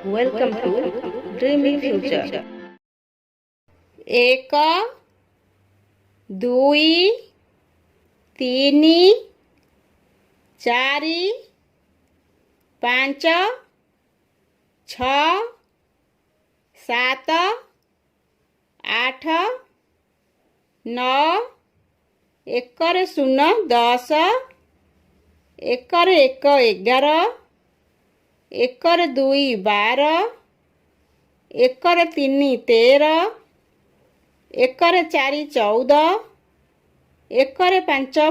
Welcome to Dreamy Future. 1 2 3 4 5 6 7 8 9 1 0 10 1 1 11 1 2 12 1 3 13 1 4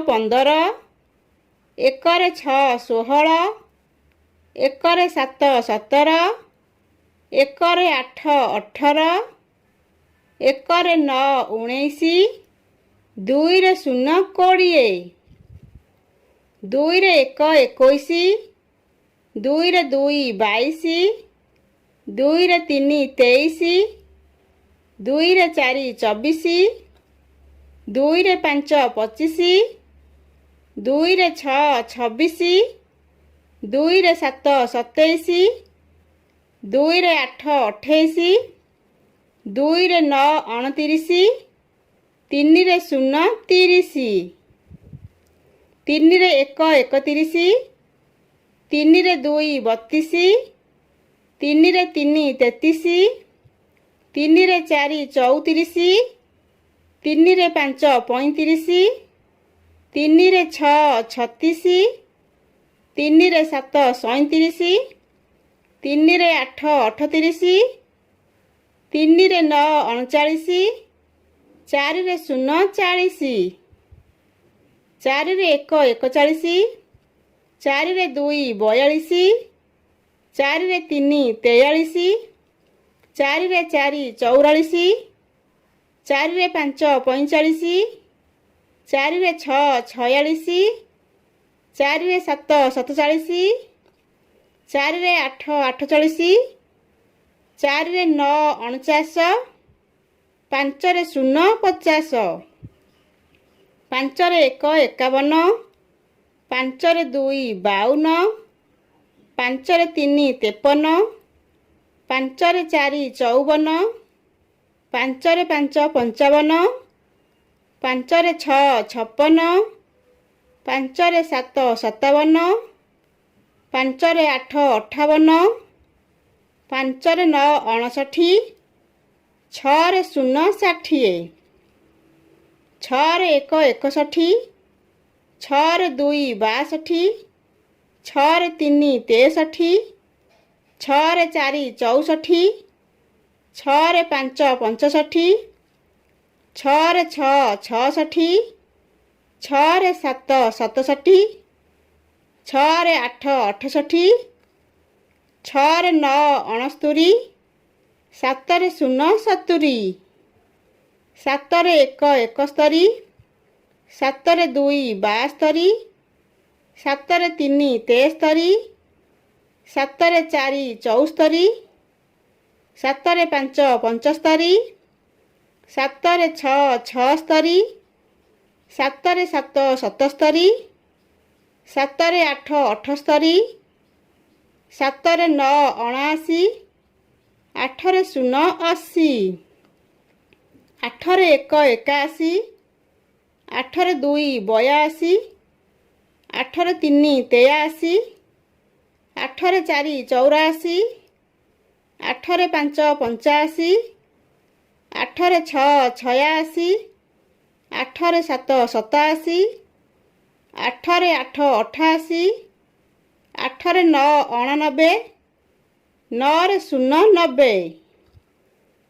14 1 5 15 1 6 16 1 7 17 1 8 18 1 9 19 2 0 20 2 1 21 2 2 22 2 3 23 2 4 24 2 5 25 2 6 26 2 7 27 2 8 28 2 9 29 3 0 30 3 1 31 3 2 32 3 3 33 3 4 34 3 5 35 3 6 36 3 7 37 3 8 38 3 9 39 4 0 40 4 1 41 4 2 42 4 3 43 4 4 44 4 5 45 4 6 46 4 7 47 4 8 48 4 9 49 5 0 50 5 1 51 5 2 52 5 3 53 5 4 54 5 5 55 5 6 56 5 7 57 5 8 58 5 9 59 6 0 60 6 1 61 6 2 62 6 3 63 6 4 64 6 5 65 6 6 66 6 7 67 6 8 68 6 9 69 7 0 70 7 1 71 7 2 62 7 3 63 7 4 74 7 5 75 7 6 76 7 7 77 7 8 78 7 9 79 8 0 80 8 1 81 8 2 82 8 3 83 8 4 84 8 5 85 8 6 86 8 7 87 8 8 88 8 9 99 9 0 90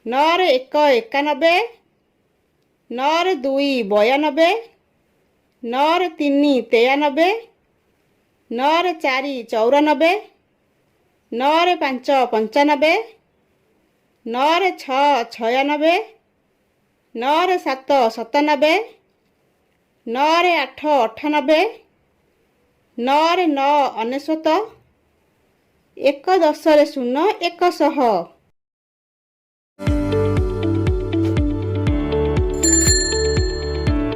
9 1 91 9 2 92 9 3 93 9 4 94 9 5 95 9 6 96 9 7 97 9 8 98 9 9 ଅନେଶ୍ୱତ 1 10 0 100